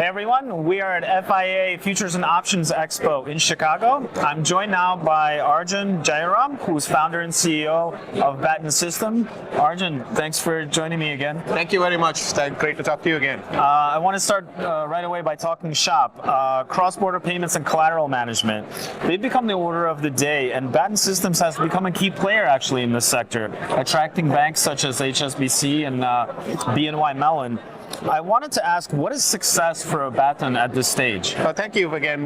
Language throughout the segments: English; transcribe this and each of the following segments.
Hey everyone, we are at FIA Futures and Options Expo in Chicago. I'm joined now by Arjun Jayaram, who's founder and CEO of Baton System. Arjun, thanks for joining me again. Thank you very much. Great to talk to you again. I want to start right away by talking shop. Cross-border payments and collateral management. They've become the order of the day, and Baton Systems has become a key player actually in this sector, attracting banks such as HSBC and BNY Mellon. I wanted to ask, what is success for a Baton at this stage? Thank you again.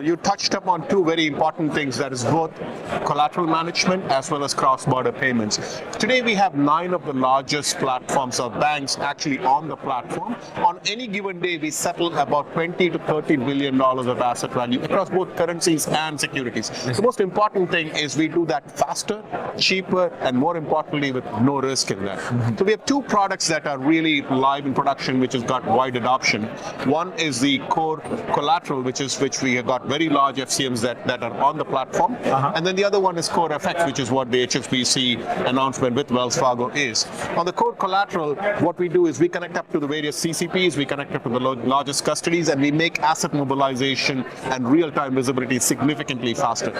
You touched upon two very important things, that is both collateral management as well as cross-border payments. Today we have 9 of the largest platforms of banks actually on the platform. On any given day, we settle about $20 to $30 billion of asset value across both currencies and securities. The most important thing is we do that faster, cheaper, and more importantly with no risk in that. So we have 2 products that are really live in production, which has got wide adoption. One is the core collateral, which we have got very large FCMs that are on the platform. And then the other one is core FX, which is what the HSBC announcement with Wells Fargo is. On the core collateral, what we do is we connect up to the various CCPs, we connect up to the largest custodies, and we make asset mobilization and real-time visibility significantly faster.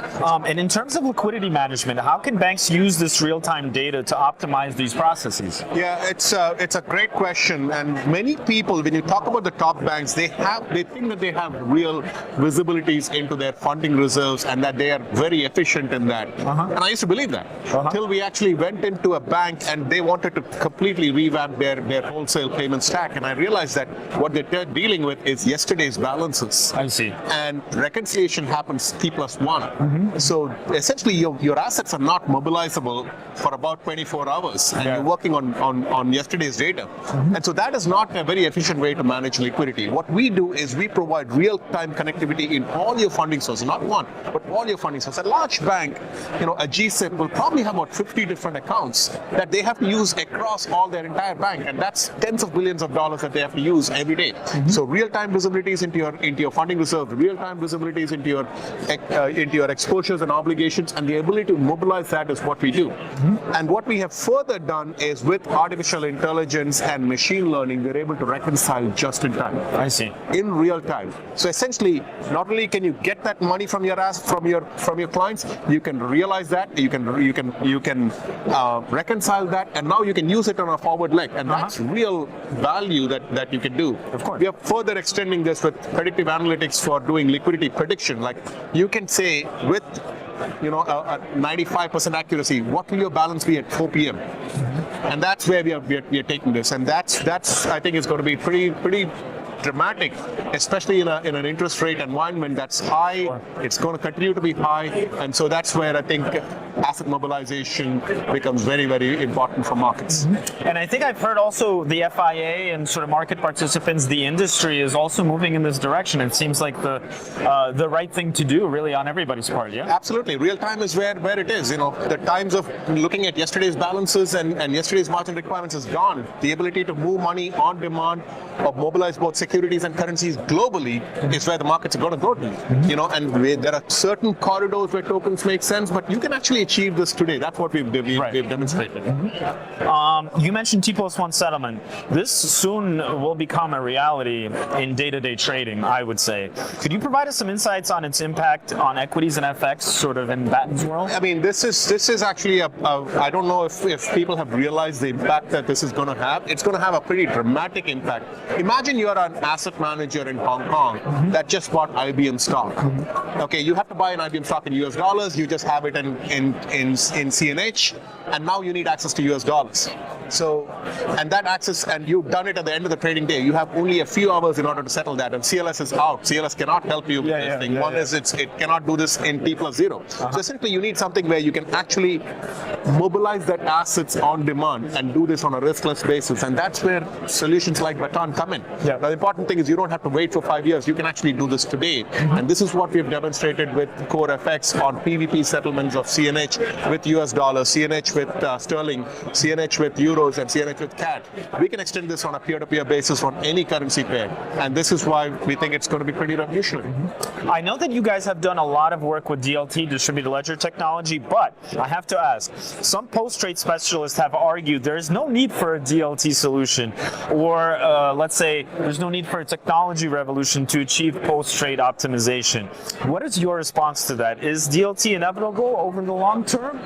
And in terms of liquidity management, how can banks use this real-time data to optimize these processes? Yeah, it's a great question, and many people, when you talk about the top banks, they think that they have real visibilities into their funding reserves and that they are very efficient in that. And I used to believe that until we actually went into a bank and they wanted to completely revamp their wholesale payment stack, and I realized that what they're dealing with is yesterday's balances. I see. And reconciliation happens T+1. So essentially your assets are not mobilizable for about 24 hours and you're working on yesterday's data. And so that is not a very efficient way to manage liquidity. What we do is we provide real-time connectivity in all your funding sources, not one, but all your funding sources. A large bank, a GSIP will probably have about 50 different accounts that they have to use across all their entire bank, and that's tens of billions of dollars that they have to use every day. So real-time visibilities into your funding reserve, real-time visibilities into your exposures and obligations, and the ability to mobilize that is what we do. And what we have further done is with artificial intelligence and machine learning, we're able to reconcile just in time. I see. In real time. So essentially, not only can you get that money from your clients, you can realize that, you can reconcile that, and now you can use it on a forward leg, and that's real value that you can do. Of course. We are further extending this with predictive analytics for doing liquidity prediction. Like you can say with a 95% accuracy, what will your balance be at 4 p.m.? And that's where we are taking this, and that's I think is going to be pretty dramatic, especially in an interest rate environment that's high. It's going to continue to be high, and so that's where I think asset mobilization becomes very, very important for markets. And I think I've heard also the FIA and sort of market participants, the industry is also moving in this direction. It seems like the right thing to do, really, on everybody's part. Yeah. Absolutely, real time is where it is. The times of looking at yesterday's balances and yesterday's margin requirements is gone. The ability to move money on demand or mobilize both securities and currencies globally is where the markets are going to go to. And there are certain corridors where tokens make sense, but you can actually achieve this today. That's what we've demonstrated. You mentioned T+1 settlement. This soon will become a reality in day-to-day trading, I would say. Could you provide us some insights on its impact on equities and FX, sort of in Baton's world? I mean, this is actually I don't know if people have realized the impact that this is going to have. It's going to have a pretty dramatic impact. Imagine you're an asset manager in Hong Kong that just bought IBM stock. Okay, you have to buy an IBM stock in US dollars. You just have it in CNH, and now you need access to US dollars. So, and that access, and you've done it at the end of the trading day. You have only a few hours in order to settle that, and CLS is out. CLS cannot help you with this thing. One is it cannot do this in T+0. So essentially, you need something where you can actually mobilize that assets on demand and do this on a riskless basis, and that's where solutions like Baton come in. Now, the important thing is you don't have to wait for 5 years. You can actually do this today, and this is what we've demonstrated with Core FX on PVP settlements of CNH with US dollars, CNH with sterling, CNH with euros, and CNH with CAD. We can extend this on a peer-to-peer basis on any currency pair. And this is why we think it's going to be pretty revolutionary. I know that you guys have done a lot of work with DLT, distributed ledger technology, but I have to ask, some post-trade specialists have argued there is no need for a DLT solution, or let's say there's no need for a technology revolution to achieve post-trade optimization. What is your response to that? Is DLT inevitable over the long term?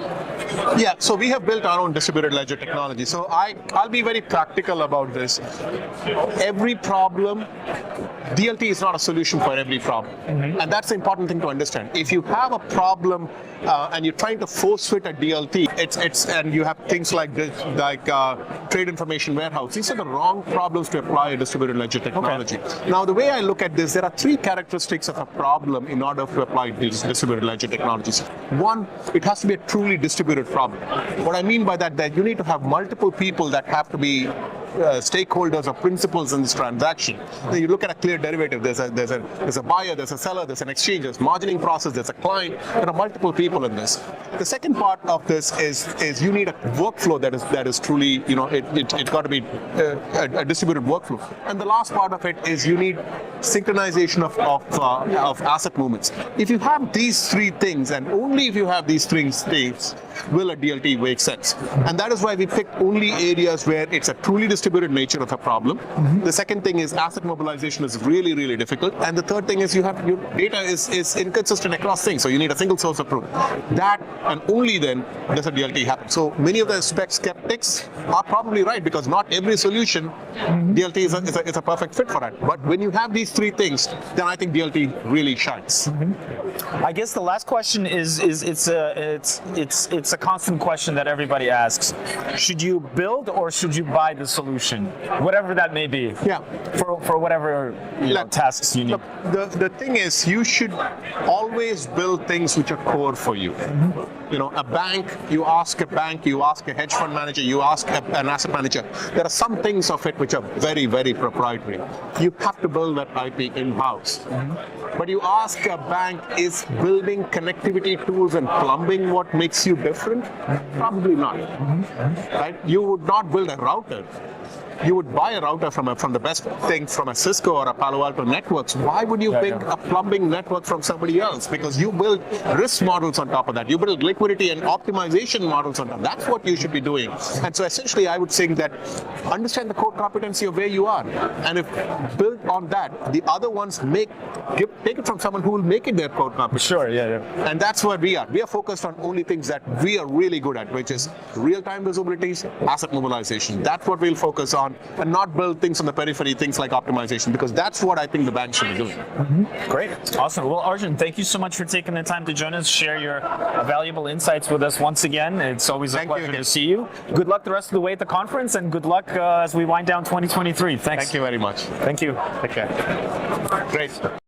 Yeah, so we have built our own distributed ledger technology. So I'll be very practical about this. Every problem, DLT is not a solution for every problem. And that's the important thing to understand. If you have a problem and you're trying to force fit a DLT, and you have things like this, like trade information warehouse, these are the wrong problems to apply a distributed ledger technology. Okay. Now, the way I look at this, there are three characteristics of a problem in order to apply these distributed ledger technologies. One, it has to be a truly distributed problem. What I mean by that you need to have multiple people that have to be stakeholders or principals in this transaction. You look at a clear derivative. There's a buyer, there's a seller, there's an exchange, there's margining process, there's a client. There are multiple people in this. The second part of this is you need a workflow that is truly, it's got to be a distributed workflow. And the last part of it is you need synchronization of asset movements. If you have these three things, and only if you have these three things, will a DLT make sense. And that is why we picked only areas where it's a truly distributed nature of a problem. The second thing is asset mobilization is really, really difficult. And the third thing is your data is inconsistent across things. So you need a single source of truth. That and only then does a DLT happen. So many of the skeptics are probably right, because not every solution DLT is a perfect fit for that. But when you have these three things, then I think DLT really shines. I guess the last question is it's a constant question that everybody asks. Should you build or should you buy the solution? Whatever that may be. Yeah. For whatever tasks you need. Look, the thing is, you should always build things which are core for you. A bank, you ask a hedge fund manager, you ask an asset manager. There are some things of it which are very, very proprietary. You have to build that IP in-house. But you ask a bank, is building connectivity tools and plumbing what makes you different? Probably not. Right? You would not build a router. You would buy a router from the best thing from a Cisco or a Palo Alto Networks. Why would you pick a plumbing network from somebody else? Because you build risk models on top of that. You build liquidity and optimization models on top. That's what you should be doing. And so essentially, I would think that understand the core competency of where you are. And if built on that, the other ones take it from someone who will make it their core competency. Sure, yeah. And that's where we are. We are focused on only things that we are really good at, which is real-time visibilities, asset mobilization. That's what we'll focus on, and not build things on the periphery, things like optimization, because that's what I think the bank should be doing. Great. Awesome. Well, Arjun, thank you so much for taking the time to join us, share your valuable insights with us once again. It's always a pleasure to see you. Good luck the rest of the way at the conference, and good luck as we wind down 2023. Thanks. Thank you very much. Thank you. Take care. Great.